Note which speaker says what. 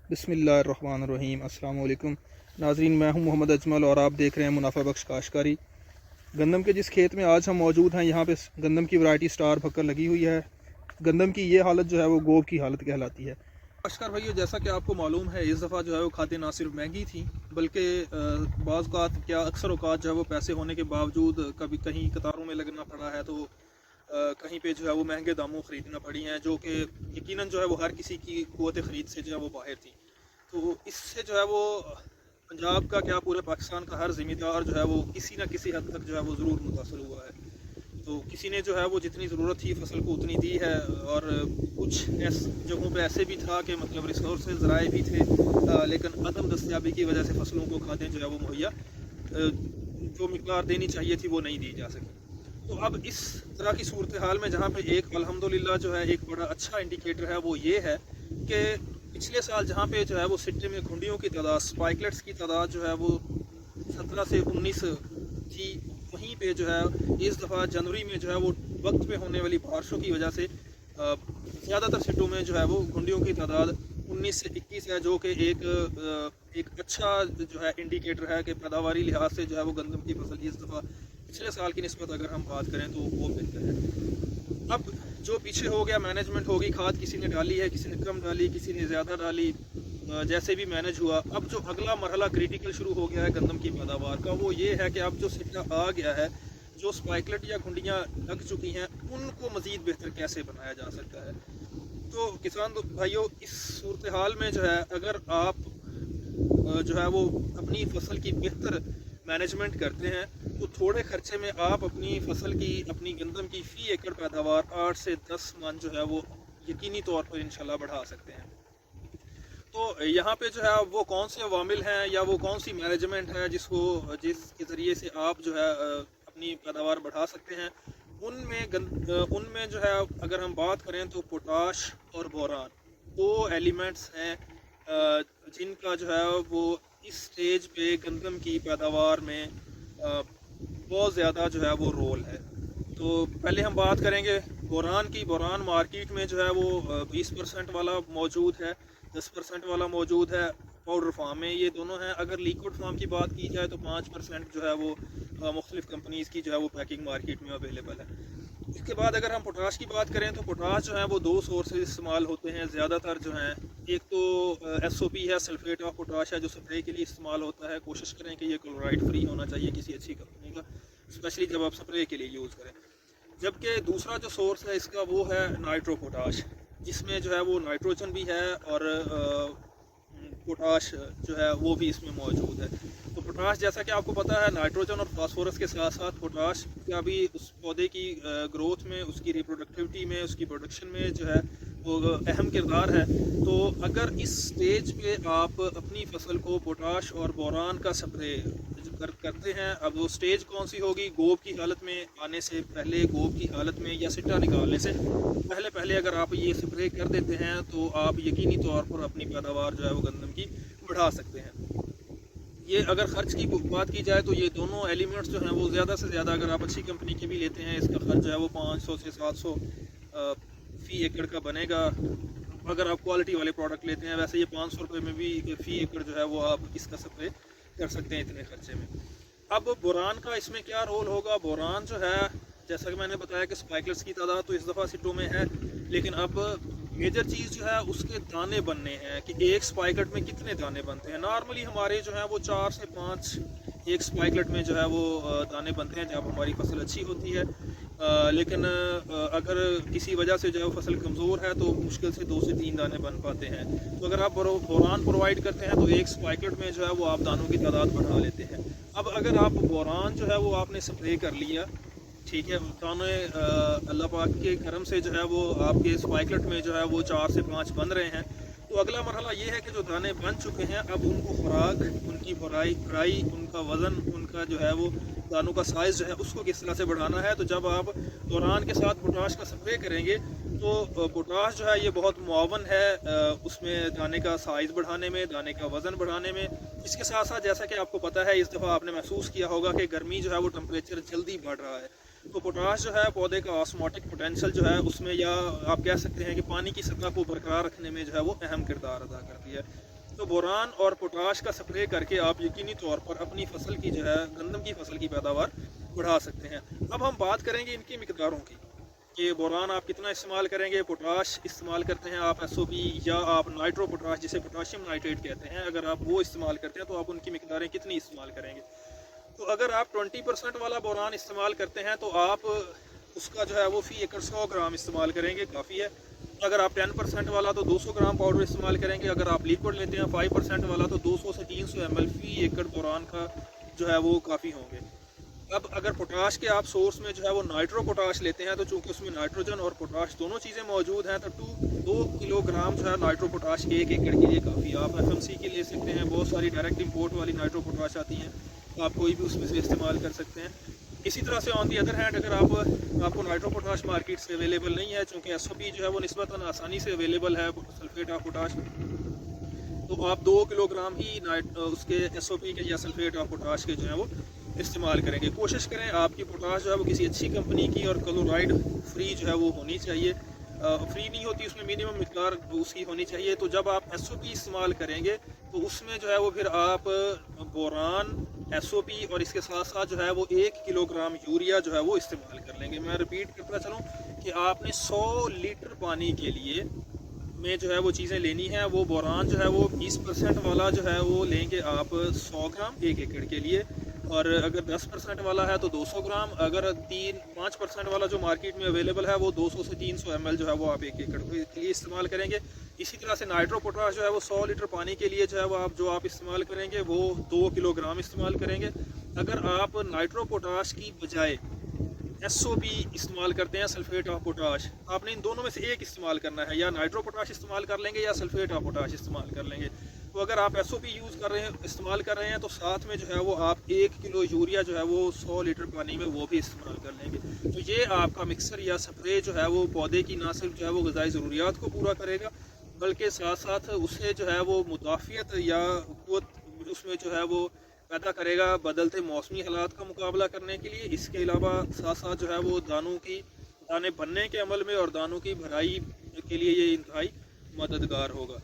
Speaker 1: बिस्मिल्लाहिर्रहमानिर्रहीम। अस्सलाम वालेकुम नाजरीन, मैं हूं मोहम्मद अजमल और आप देख रहे हैं मुनाफा बख्श काश्तकारी। गंदम के जिस खेत में आज हम मौजूद हैं, यहाँ पे गंदम की वैरायटी स्टार भक्कर लगी हुई है। गंदम की ये हालत जो है वो गोब की हालत कहलाती है। काश्तकार भाइयों, जैसा कि आपको मालूम है, इस दफ़ा जो है वो खादें ना सिर्फ महंगी थी बल्कि बाज़ औक़ात क्या अक्सर औक़ात जो है वो पैसे होने के बावजूद कभी कहीं कतारों में लगना पड़ा है, तो कहीं पे जो है वो महंगे दामों ख़रीदना पड़ी हैं, जो कि यकीनन जो है वो हर किसी की क़ुव्वत ख़रीद से जो है वो बाहर थी। तो इससे जो है वो पंजाब का क्या पूरे पाकिस्तान का हर ज़िम्मेदार जो है वो किसी न किसी हद तक जो है वो ज़रूर मुतासर हुआ है। तो किसी ने जो है वो जितनी ज़रूरत थी फसल को उतनी दी है, और कुछ जगहों पे ऐसे भी था कि मतलब रिसोर्सेज ज़राए भी थे, लेकिन अदम दस्तयाबी की वजह से फसलों को खादें जो है वो मुहैया जो मिक़दार देनी चाहिए थी वो नहीं दी जा सकी। तो अब इस तरह की सूरत हाल में जहाँ पे एक अल्हम्दुलिल्लाह जो है एक बड़ा अच्छा इंडिकेटर है वो ये है कि पिछले साल जहाँ पे जो है वो सिट्टे में घुंडियों की तादाद, स्पाइकलेट्स की तादाद जो है वो 17 से 19 थी, वहीं पे जो है इस दफ़ा जनवरी में जो है वो वक्त पे होने वाली बारिशों की वजह से ज़्यादातर सिट्टों में जो है वो घुंडियों की तादाद 19 से 21 है, जो कि एक अच्छा जो है इंडिकेटर है कि पैदावारी लिहाज से जो है वो गंदम की फसल इस दफ़ा पिछले साल की निस्बत अगर हम बात करें तो वो बेहतर है। अब जो पीछे हो गया, मैनेजमेंट होगी, खाद किसी ने डाली है, किसी ने कम डाली, किसी ने ज़्यादा डाली, जैसे भी मैनेज हुआ। अब जो अगला मरहला क्रिटिकल शुरू हो गया है गंदम की पैदावार का, वो ये है कि अब जो सिट्टा आ गया है, जो स्पाइकलेट या घुंडियाँ लग चुकी हैं, उनको मज़ीद बेहतर कैसे बनाया जा सकता है। तो किसान भाइयों, इस सूरत हाल में जो है अगर आप जो है वो अपनी फसल की बेहतर मैनेजमेंट करते हैं तो थोड़े खर्चे में आप अपनी फसल की, अपनी गंदम की फ़ी एकड़ पैदावार 8 से 10 मन जो है वो यकीनी तौर पर इंशाल्लाह बढ़ा सकते हैं। तो यहाँ पे जो है वो कौन से अवामिल हैं या वो कौन सी मैनेजमेंट है जिसके ज़रिए से आप जो है अपनी पैदावार बढ़ा सकते हैं। उनमें जो है अगर हम बात करें तो पोटाश और बोरान दो एलिमेंट्स हैं जिनका जो है वो इस स्टेज पे गंदम की पैदावार में बहुत ज़्यादा जो है वो रोल है। तो पहले हम बात करेंगे बोरान की। बोरान मार्केट में जो है वो 20% वाला मौजूद है, 10% वाला मौजूद है पाउडर फार्म में, ये दोनों हैं। अगर लिक्विड फार्म की बात की जाए तो 5% जो है वो मुख्तलिफ़ कंपनीज़ की जो है वो पैकिंग मार्केट में अवेलेबल है। इसके बाद अगर हम पोटाश की बात करें तो पोटाश जो है वो दो सोर्सेज इस्तेमाल होते हैं ज़्यादातर जो हैं। एक तो SOP है, सल्फेट ऑफ पोटाश है, जो स्प्रे के लिए इस्तेमाल होता है। कोशिश करें कि ये क्लोराइड फ्री होना चाहिए किसी अच्छी कंपनी का, स्पेशली जब आप स्प्रे के लिए यूज़ करें। जबकि दूसरा जो सोर्स है इसका वो है नाइट्रो पोटाश, जिसमें जो है वो नाइट्रोजन भी है और पोटाश जो है वो भी इसमें मौजूद है। तो पोटाश, जैसा कि आपको पता है, नाइट्रोजन और फास्फोरस के साथ साथ पोटाश का भी उस पौधे की ग्रोथ में, उसकी रिप्रोडक्टिविटी में, उसकी प्रोडक्शन में जो है वो अहम किरदार है। तो अगर इस स्टेज पे आप अपनी फसल को पोटाश और बोरान का स्प्रे करते हैं, अब वो स्टेज कौन सी होगी? गोब की हालत में आने से पहले, गोब की हालत में या सिट्टा निकालने से पहले अगर आप ये स्प्रे कर देते हैं तो आप यकीनी तौर पर अपनी पैदावार जो है वो गंदम की बढ़ा सकते हैं। ये अगर ख़र्च की बात की जाए तो ये दोनों एलिमेंट्स जो हैं वो ज़्यादा से ज़्यादा अगर आप अच्छी कंपनी के भी लेते हैं, इसका ख़र्च जो है वो 500 से 700 फ़ी एकड़ का बनेगा। अगर आप क्वालिटी वाले प्रोडक्ट लेते हैं, वैसे ये 500 रुपये में भी फ़ी एकड़ जो है वो आप इसका स्प्रे कर सकते हैं इतने खर्चे में। अब बोरान का इसमें क्या रोल होगा? बोरान जो है, जैसा कि मैंने बताया कि स्पाइकलेट्स की तादाद तो इस दफ़ा सिट्टों में है, लेकिन अब मेजर चीज़ जो है उसके दाने बनने हैं कि एक स्पाइकलेट में कितने दाने बनते हैं। नॉर्मली हमारे जो है वो 4 से 5 एक स्पाइकलेट में जो है वो दाने बनते हैं जब हमारी फसल अच्छी होती है। लेकिन अगर किसी वजह से जो है फसल कमज़ोर है तो मुश्किल से 2 से 3 दाने बन पाते हैं। तो अगर आप बोरान प्रोवाइड करते हैं तो एक स्पाइकलेट में जो है वो आप दानों की तादाद बढ़ा लेते हैं। अब अगर आप बोरान जो है वो आपने स्प्रे कर लिया, ठीक है, दाने अल्लाह पाक के करम से जो है वो आपके स्पाइकलेट में जो है वो 4 से 5 बन रहे हैं, तो अगला मरहला ये है कि जो दाने बन चुके हैं अब उनको खुराक, उनकी फ्राई, उनका वज़न, उनका जो है वो दानों का साइज़ जो है उसको किस तरह से बढ़ाना है। तो जब आप बोरान के साथ पोटाश का स्प्रे करेंगे तो पोटाश जो है ये बहुत मुआवन है उसमें दाने का साइज़ बढ़ाने में, दाने का वज़न बढ़ाने में। इसके साथ साथ जैसा कि आपको पता है, इस दफ़ा आपने महसूस किया होगा कि गर्मी जो है वो टेम्परेचर जल्दी बढ़ रहा है, तो पोटाश जो है पौधे का ऑस्मोटिक पोटेंशियल जो है उसमें, या आप कह सकते हैं कि पानी की सतह को बरकरार रखने में जो है वो अहम किरदार अदा करती है। तो बोरान और पोटाश का स्प्रे करके आप यकीनी तौर पर अपनी फसल की जो है गंदम की फसल की पैदावार बढ़ा सकते हैं। अब हम बात करेंगे इनकी मिकदारों की कि बोरान आप कितना इस्तेमाल करेंगे, पोटाश इस्तेमाल करते हैं आप SOP या आप नाइट्रो पोटाश जिसे पोटाशियम नाइट्रेट कहते हैं, अगर आप वो इस्तेमाल करते हैं तो आप उनकी मिकदारें कितनी इस्तेमाल करेंगे। तो अगर आप 20% वाला बोरान इस्तेमाल करते हैं तो आप उसका जो है वो फ़ी एकड़ 100 ग्राम इस्तेमाल करेंगे, काफ़ी है। अगर आप 10% वाला तो 200 ग्राम पाउडर इस्तेमाल करेंगे। अगर आप लिक्विड लेते हैं 5% वाला तो 200 से 300 ml फ़ी एकड़ बोरान का जो है वो काफ़ी होंगे। अब अगर पोटाश के आप सोर्स में जो है वो नाइट्रो पोटाश लेते हैं तो चूंकि उसमें नाइट्रोजन और पोटाश दोनों चीज़ें मौजूद हैं तो 2 किलोग्राम जो है नाइट्रो पोटाश 1 एकड़ के लिए काफ़ी है। आप FMC की ले सकते हैं, बहुत सारी डायरेक्ट इंपोर्ट वाली नाइट्रो पोटाश आती हैं, आप कोई भी उसमें से इस्तेमाल कर सकते हैं। इसी तरह से ऑन दी अदर हैंड अगर आपको नाइट्रो पोटाश मार्केट से अवेलेबल नहीं है, चूँकि SOP जो है वो निस्बतन आसानी से अवेलेबल है सल्फेट ऑफ पोटाश, तो आप 2 किलोग्राम ही उसके SOP के या सल्फेट ऑफ पोटाश के जो है वो इस्तेमाल करेंगे। कोशिश करें आपकी पोटाश जो है वो किसी अच्छी कंपनी की और क्लोराइड फ्री जो है वो होनी चाहिए। फ्री नहीं होती, उसमें मिनिमम मिकदार उसकी होनी चाहिए। तो जब आप SOP इस्तेमाल करेंगे तो उसमें जो है वो फिर आप बोरान, SOP और इसके साथ साथ जो है वो 1 किलोग्राम यूरिया जो है वो इस्तेमाल कर लेंगे। मैं रिपीट करता चलूँ कि आपने 100 लीटर पानी के लिए में जो है वो चीज़ें लेनी है। वो बोरान जो है वो 20% वाला जो है वो लेंगे आप 100 ग्राम 1 एकड़ के लिए, और अगर 10% वाला है तो 200 ग्राम, अगर 5% वाला जो मार्केट में अवेलेबल है वो 200 से 300 ml जो है वो आप 1 एकड़ के लिए इस्तेमाल करेंगे। इसी तरह से नाइट्रो पोटाश जो है वो 100 लीटर पानी के लिए जो है वो आप इस्तेमाल करेंगे वो 2 किलोग्राम इस्तेमाल करेंगे। अगर आप नाइट्रो पोटाश की बजाय SOP इस्तेमाल करते हैं सल्फेट ऑफ पोटाश, आपने इन दोनों में से एक इस्तेमाल करना है, या नाइट्रो पोटाश इस्तेमाल कर लेंगे या सल्फेट ऑफ पोटाश इस्तेमाल कर लेंगे। तो अगर आप SOP इस्तेमाल कर रहे हैं तो साथ में जो है वो आप 1 किलो यूरिया जो है वो 100 लीटर पानी में वो भी इस्तेमाल कर लेंगे। तो ये आपका मिक्सर या स्प्रे जो है वो पौधे की ना सिर्फ जो है वो ग़िज़ाई ज़रूरियात को पूरा करेगा, बल्कि साथ साथ उससे जो है वो मुदाफ़ियत या क़ुव्वत उसमें जो है वो पैदा करेगा बदलते मौसमी हालात का मुकाबला करने के लिए। इसके अलावा साथ साथ जो है वो दाने बनने के अमल में और दानों की भराई के लिए ये इंतहाई मददगार होगा।